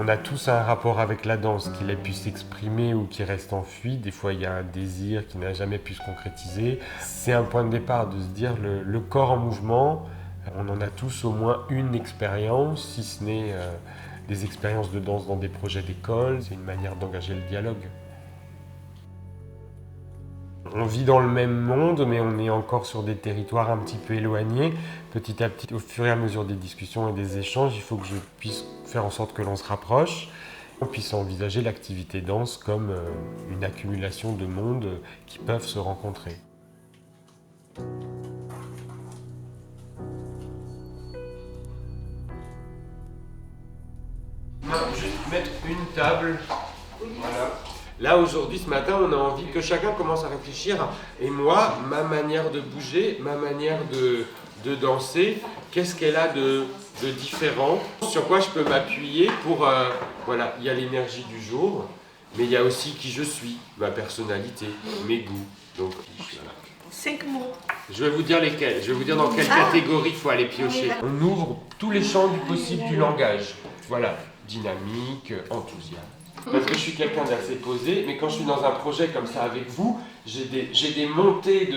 On a tous un rapport avec la danse, qu'il ait pu s'exprimer ou qui reste enfui. Des fois, il y a un désir qui n'a jamais pu se concrétiser. C'est un point de départ de se dire le corps en mouvement. On en a tous au moins une expérience, si ce n'est des expériences de danse dans des projets d'école. C'est une manière d'engager le dialogue. On vit dans le même monde, mais on est encore sur des territoires un petit peu éloignés. Petit à petit, au fur et à mesure des discussions et des échanges, il faut que je puisse faire en sorte que l'on se rapproche. On puisse envisager l'activité danse comme une accumulation de mondes qui peuvent se rencontrer. Juste mettre une table. Voilà. Là, aujourd'hui, ce matin, on a envie que chacun commence à réfléchir. Et moi, ma manière de bouger, ma manière de danser, qu'est-ce qu'elle a de différent? Sur quoi je peux m'appuyer pour... voilà, il y a l'énergie du jour, mais il y a aussi qui je suis, ma personnalité, mes goûts. Donc, voilà. 5 mots. Je vais vous dire lesquels, je vais vous dire dans quelle catégorie il faut aller piocher. On ouvre tous les champs du possible du langage. Voilà, dynamique, enthousiasme. Parce que je suis quelqu'un d'assez posé, mais quand je suis dans un projet comme ça avec vous, j'ai des montées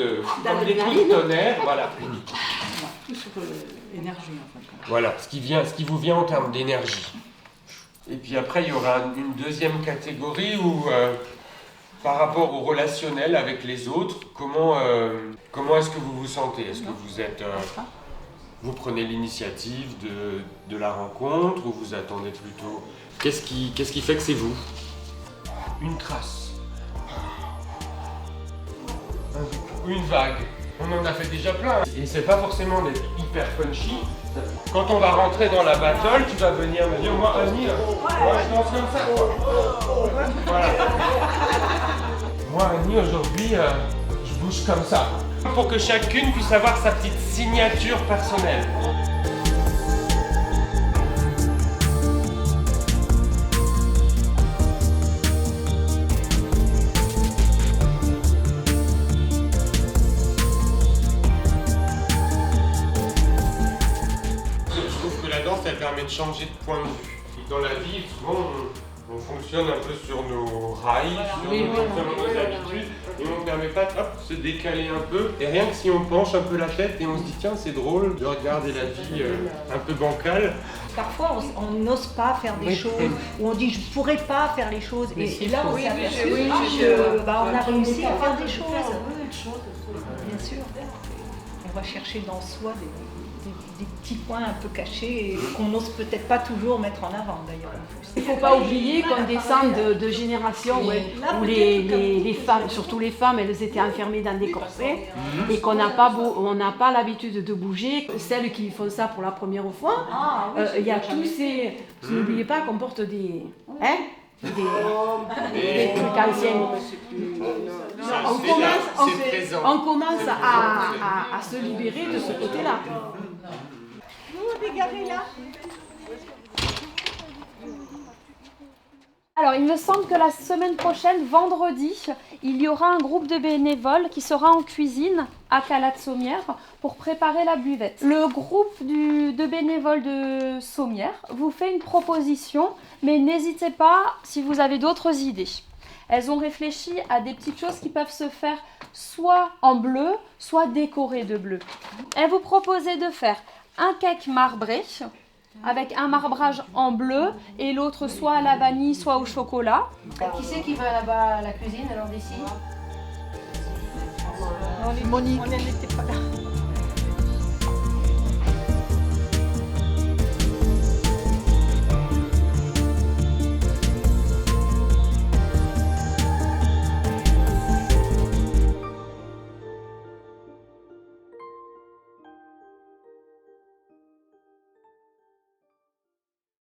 comme des coups de tonnerre, voilà. Tout sur l'énergie en fait. Voilà, ce qui vous vient en termes d'énergie. Et puis après, il y aura une deuxième catégorie où, par rapport au relationnel avec les autres, comment est-ce que vous vous sentez? Est-ce que vous êtes... vous prenez l'initiative de la rencontre ou vous attendez plutôt... Qu'est-ce qui fait que c'est vous? Une trace. Une vague. On en a fait déjà plein. Et c'est pas forcément d'être hyper punchy. Quand on va rentrer dans la battle, tu vas venir me dire, moi Annie, moi je danse comme ça. Voilà. Moi Annie, aujourd'hui, je bouge comme ça. Pour que chacune puisse avoir sa petite signature personnelle. Elle permet de changer de point de vue. Dans la vie, souvent, on fonctionne un peu sur nos rails, sur nos habitudes, et on ne permet pas de se décaler un peu. Et rien que si on penche un peu la tête et on se dit tiens, c'est drôle de regarder la vie un peu bancale. Parfois, on n'ose pas faire des choses, ou on dit je ne pourrais pas faire les choses, et là on s'est aperçu qu'on a réussi à faire des choses. Bien sûr, on va chercher dans soi des petits points un peu cachés qu'on n'ose peut-être pas toujours mettre en avant d'ailleurs. Il ne faut pas oublier qu'on descend de générations où les femmes, surtout les femmes, elles étaient enfermées dans des corsets et qu'on n'a pas l'habitude de bouger. Celles qui font ça pour la première fois, il y a tous ces... N'oubliez pas qu'on porte des... des trucs anciens. On commence à se libérer de ce côté-là. Vous égarez là. Alors, il me semble que la semaine prochaine, vendredi, il y aura un groupe de bénévoles qui sera en cuisine à Calat-Sommières pour préparer la buvette. Le groupe de bénévoles de Sommières vous fait une proposition, mais n'hésitez pas si vous avez d'autres idées. Elles ont réfléchi à des petites choses qui peuvent se faire soit en bleu, soit décorées de bleu. Elles vous proposaient de faire un cake marbré, avec un marbrage en bleu et l'autre soit à la vanille, soit au chocolat. Qui c'est qui va là-bas à la cuisine alors d'ici? Monique. On n'était pas là.